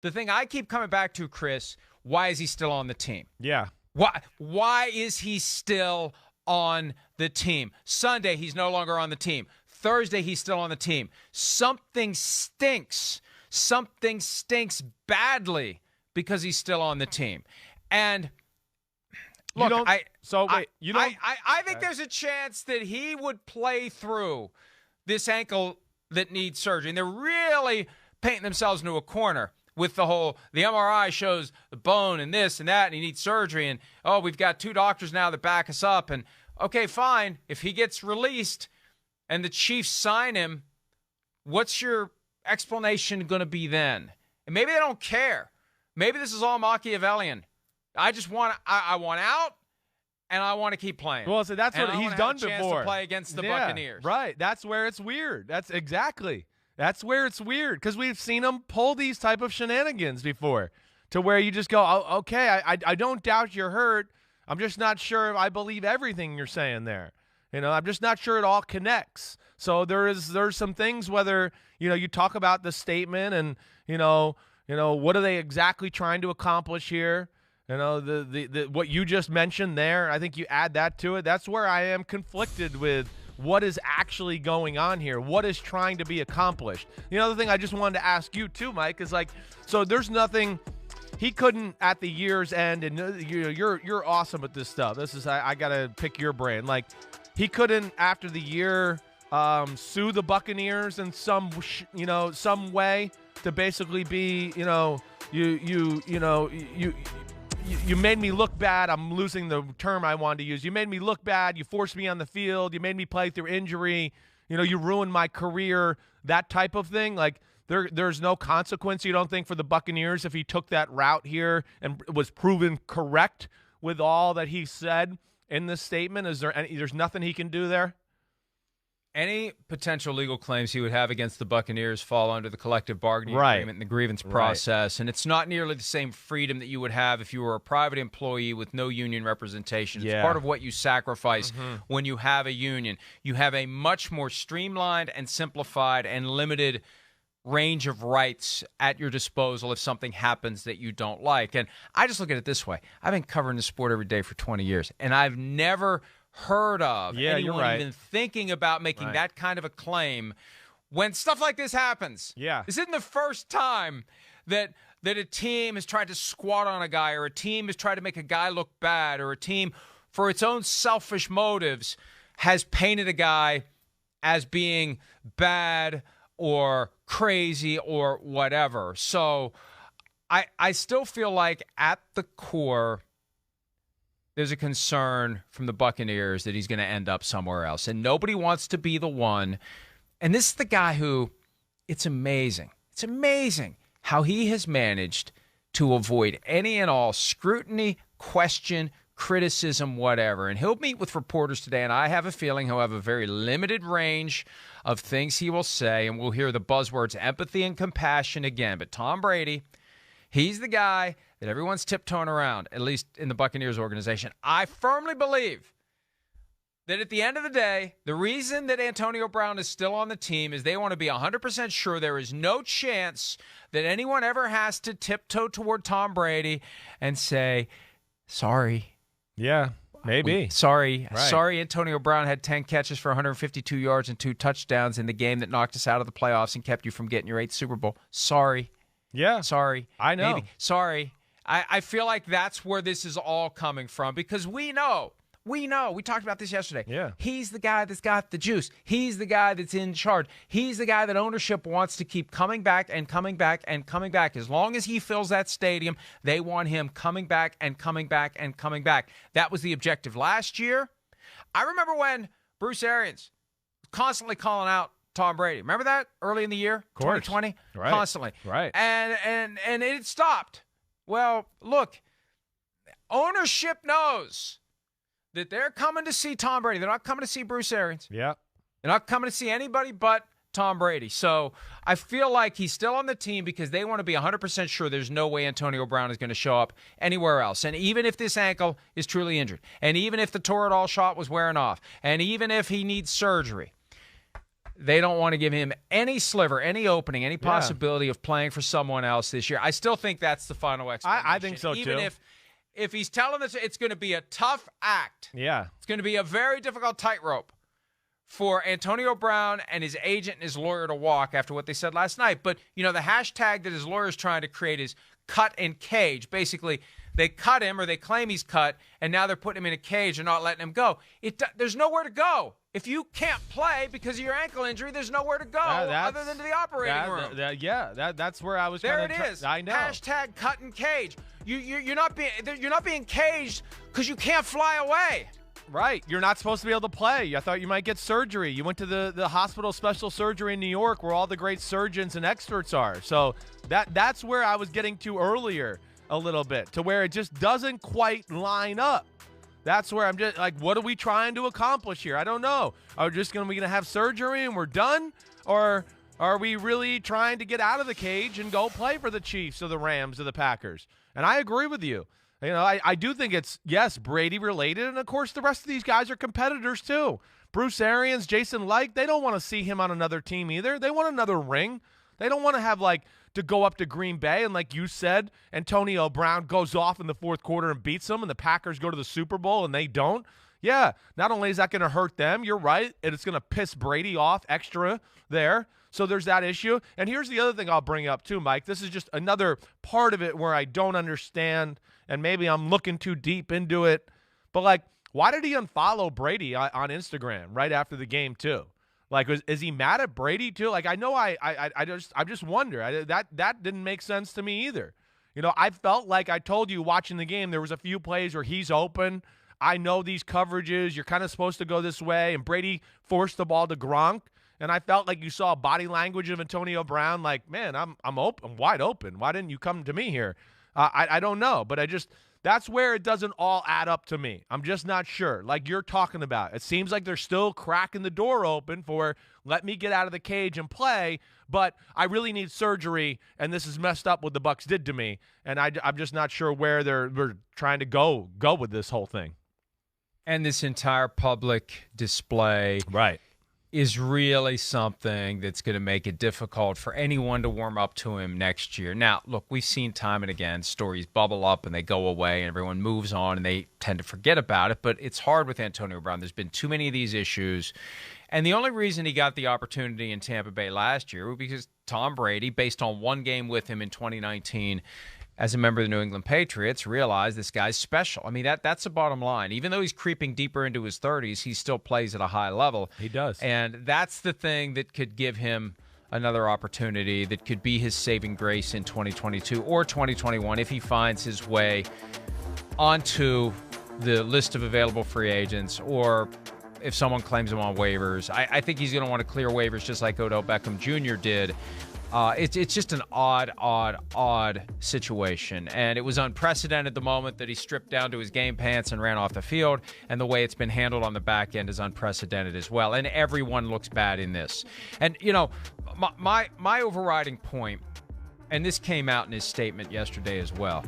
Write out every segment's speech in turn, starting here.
the thing I keep coming back to, Chris, why is he still on the team? Yeah. Why is he still on the team? Sunday, he's no longer on the team. Thursday, he's still on the team. Something stinks. Something stinks badly because he's still on the team. And look, I think there's a chance that he would play through this ankle that needs surgery. And they're really painting themselves into a corner with the MRI shows the bone and this and that, and he needs surgery. And, we've got 2 doctors now that back us up. And, okay, fine. If he gets released and the Chiefs sign him, what's your explanation going to be then? And maybe they don't care. Maybe this is all Machiavellian. I want out, and I want to keep playing. Well, so that's what he's done before. To play against the Buccaneers. Right. That's where it's weird. That's where it's weird, because we've seen him pull these type of shenanigans before, to where you just go, okay, I don't doubt you're hurt. I'm just not sure if I believe everything you're saying there. I'm just not sure it all connects. So there's some things, whether you talk about the statement and what are they exactly trying to accomplish here. The what you just mentioned there, I think you add that to it. That's where I am conflicted with what is actually going on here, what is trying to be accomplished. The other thing I just wanted to ask you too, Mike, is so there's nothing he couldn't at the year's end, and you're awesome at this stuff. This is I gotta pick your brain. He couldn't after the year sue the Buccaneers in some way to basically be you made me look bad. I'm losing the term I wanted to use. You made me look bad. You forced me on the field. You made me play through injury. You ruined my career, that type of thing. There's no consequence, you don't think, for the Buccaneers if he took that route here and was proven correct with all that he said in this statement? There's nothing he can do there? Any potential legal claims he would have against the Buccaneers fall under the collective bargaining agreement and the grievance process, and it's not nearly the same freedom that you would have if you were a private employee with no union representation. It's part of what you sacrifice when you have a union. You have a much more streamlined and simplified and limited range of rights at your disposal if something happens that you don't like. And I just look at it this way. I've been covering the sport every day for 20 years, and I've never heard of anyone even thinking about making that kind of a claim when stuff like this happens. Yeah. This isn't the first time that a team has tried to squat on a guy, or a team has tried to make a guy look bad, or a team, for its own selfish motives, has painted a guy as being bad or crazy or whatever. So I still feel like at the core there's a concern from the Buccaneers that he's going to end up somewhere else. And nobody wants to be the one. And this is the guy who, it's amazing. It's amazing how he has managed to avoid any and all scrutiny, question, criticism, whatever. And he'll meet with reporters today, and I have a feeling he'll have a very limited range of things he will say, and we'll hear the buzzwords empathy and compassion again. But Tom Brady, he's the guy that everyone's tiptoeing around, at least in the Buccaneers organization. I firmly believe that at the end of the day, the reason that Antonio Brown is still on the team is they want to be 100% sure there is no chance that anyone ever has to tiptoe toward Tom Brady and say, sorry. Yeah, maybe. Sorry, Antonio Brown had 10 catches for 152 yards and 2 touchdowns in the game that knocked us out of the playoffs and kept you from getting your 8th Super Bowl. Sorry. Yeah. Sorry. I know. Maybe. Sorry. I feel like that's where this is all coming from, because we know. We talked about this yesterday. Yeah. He's the guy that's got the juice. He's the guy that's in charge. He's the guy that ownership wants to keep coming back and coming back and coming back. As long as he fills that stadium, they want him coming back and coming back and coming back. That was the objective last year. I remember when Bruce Arians was constantly calling out Tom Brady. Remember that early in the year, 2020? Right. Constantly. Right. And it stopped. Well, look, ownership knows that they're coming to see Tom Brady. They're not coming to see Bruce Arians. Yeah. They're not coming to see anybody but Tom Brady. So I feel like he's still on the team because they want to be 100% sure there's no way Antonio Brown is going to show up anywhere else. And even if this ankle is truly injured, and even if the Toradol shot was wearing off, and even if he needs surgery, They don't want to give him any sliver, any opening, any possibility of playing for someone else this year. I still think that's the final explanation. I think so, too. Even if he's telling us it's going to be a tough act. Yeah. It's going to be a very difficult tightrope for Antonio Brown and his agent and his lawyer to walk after what they said last night. But, the hashtag that his lawyer is trying to create is cut and cage. Basically, they cut him or they claim he's cut, and now they're putting him in a cage and not letting him go. There's nowhere to go. If you can't play because of your ankle injury, there's nowhere to go other than to the operating room. That's where I was. There it is. I know. Hashtag cut and cage. You're not being caged because you can't fly away. Right. You're not supposed to be able to play. I thought you might get surgery. You went to the hospital special surgery in New York where all the great surgeons and experts are. So that's where I was getting to earlier a little bit, to where it just doesn't quite line up. That's where I'm just like, what are we trying to accomplish here? I don't know. Are we just going to have surgery and we're done? Or are we really trying to get out of the cage and go play for the Chiefs or the Rams or the Packers? And I agree with you. I do think it's, yes, Brady related. And, of course, the rest of these guys are competitors too. Bruce Arians, Jason Licht, they don't want to see him on another team either. They want another ring. They don't want to have, to go up to Green Bay and, like you said, Antonio Brown goes off in the fourth quarter and beats them, and the Packers go to the Super Bowl and they don't. Yeah, not only is that going to hurt them, you're right, and it's going to piss Brady off extra there. So there's that issue. And here's the other thing I'll bring up too, Mike. This is just another part of it where I don't understand, and maybe I'm looking too deep into it. But, why did he unfollow Brady on Instagram right after the game too? Is he mad at Brady too? I know I just wonder. That didn't make sense to me either. I felt like I told you watching the game, there was a few plays where he's open. I know these coverages. You're kind of supposed to go this way. And Brady forced the ball to Gronk. And I felt like you saw body language of Antonio Brown. Man, I'm open. I'm wide open. Why didn't you come to me here? I don't know. But that's where it doesn't all add up to me. I'm just not sure. Like you're talking about, it seems like they're still cracking the door open for let me get out of the cage and play, but I really need surgery, and this is messed up what the Bucs did to me, and I'm just not sure where we're trying to go with this whole thing. And this entire public display is really something that's going to make it difficult for anyone to warm up to him next year. Now, look, we've seen time and again stories bubble up and they go away and everyone moves on and they tend to forget about it, but it's hard with Antonio Brown. There's been too many of these issues. And the only reason he got the opportunity in Tampa Bay last year was because Tom Brady, based on one game with him in 2019, as a member of the New England Patriots, realized this guy's special. I mean, that's the bottom line. Even though he's creeping deeper into his 30s, he still plays at a high level. He does. And that's the thing that could give him another opportunity, that could be his saving grace in 2022 or 2021 if he finds his way onto the list of available free agents, or if someone claims him on waivers. I think he's going to want to clear waivers just like Odell Beckham Jr. did. It's just an odd situation. And it was unprecedented the moment that he stripped down to his game pants and ran off the field. And the way it's been handled on the back end is unprecedented as well. And everyone looks bad in this. And, my overriding point, and this came out in his statement yesterday as well,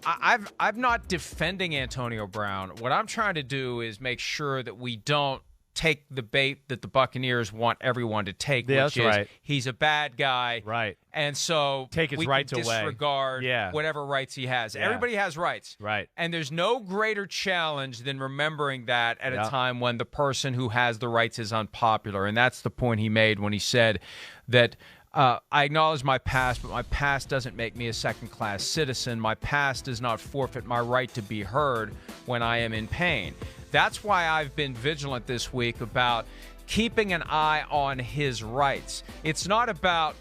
I'm not defending Antonio Brown. What I'm trying to do is make sure that we don't take the bait that the Buccaneers want everyone to take, which is he's a bad guy. Right. And so take his rights away. Disregard whatever rights he has. Yeah. Everybody has rights. Right. And there's no greater challenge than remembering that at a time when the person who has the rights is unpopular. And that's the point he made when he said that I acknowledge my past, but my past doesn't make me a second-class citizen. My past does not forfeit my right to be heard when I am in pain. That's why I've been vigilant this week about keeping an eye on his rights. It's not about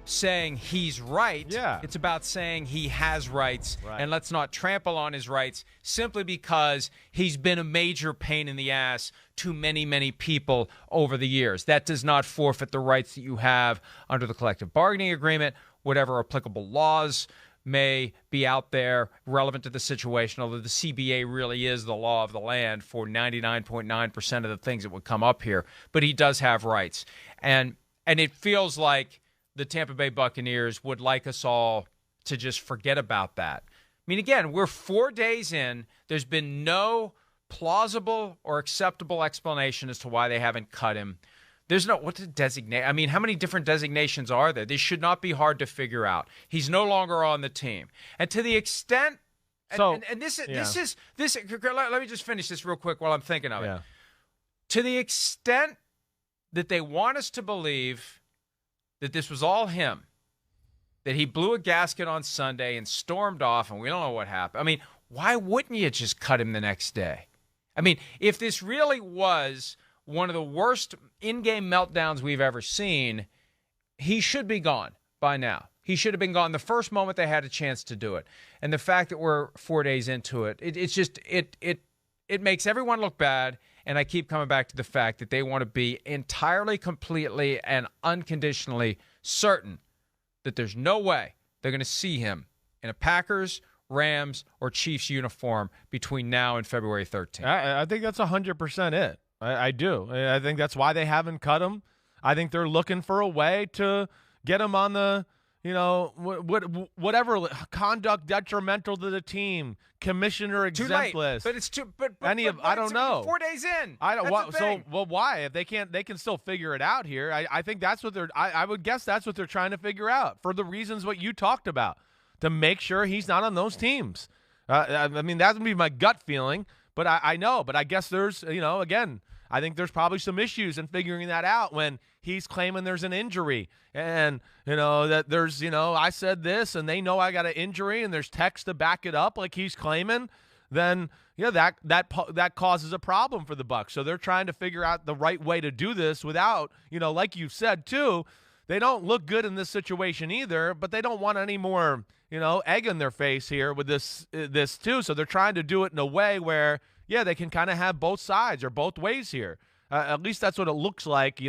saying he's right. Yeah. It's about saying he has rights, and let's not trample on his rights simply because he's been a major pain in the ass to many, many people over the years. That does not forfeit the rights that you have under the collective bargaining agreement, whatever applicable laws may be out there relevant to the situation, although the CBA really is the law of the land for 99.9% of the things that would come up here. But he does have rights. And it feels like the Tampa Bay Buccaneers would like us all to just forget about that. I mean, again, we're 4 days in. There's been no plausible or acceptable explanation as to why they haven't cut him. There's no what to designate. I mean, how many different designations are there? They should not be hard to figure out. He's no longer on the team, and to the extent, and this is. Let me just finish this real quick while I'm thinking of it. To the extent that they want us to believe that this was all him, that he blew a gasket on Sunday and stormed off, and we don't know what happened. I mean, why wouldn't you just cut him the next day? I mean, if this really was one of the worst in-game meltdowns we've ever seen, he should be gone by now. He should have been gone the first moment they had a chance to do it. And the fact that we're 4 days into it, it makes everyone look bad. And I keep coming back to the fact that they want to be entirely, completely, and unconditionally certain that there's no way they're going to see him in a Packers, Rams, or Chiefs uniform between now and February 13th. I think that's 100% it. I do. I think that's why they haven't cut him. I think they're looking for a way to get him on the, whatever conduct detrimental to the team, commissioner exempt list. But it's too. But I don't know. 4 days in. I don't. Why? If they can't, they can still figure it out here. I think that's what they're. I would guess that's what they're trying to figure out for the reasons what you talked about, to make sure he's not on those teams. I mean, that would be my gut feeling. But I know. But I guess there's, again, I think there's probably some issues in figuring that out when he's claiming there's an injury and, that there's, I said this and they know I got an injury and there's text to back it up like he's claiming, then, that causes a problem for the Bucs. So they're trying to figure out the right way to do this without, like you said, too, they don't look good in this situation either, but they don't want any more, egg in their face here with this too. So they're trying to do it in a way where, they can kind of have both sides or both ways here. At least that's what it looks like,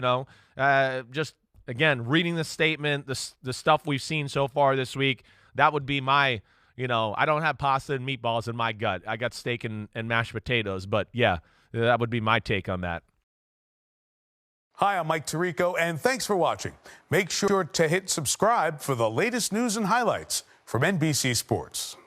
just, again, reading the statement, the stuff we've seen so far this week, that would be my, I don't have pasta and meatballs in my gut. I got steak and mashed potatoes. But, that would be my take on that. Hi, I'm Mike Tirico, and thanks for watching. Make sure to hit subscribe for the latest news and highlights from NBC Sports.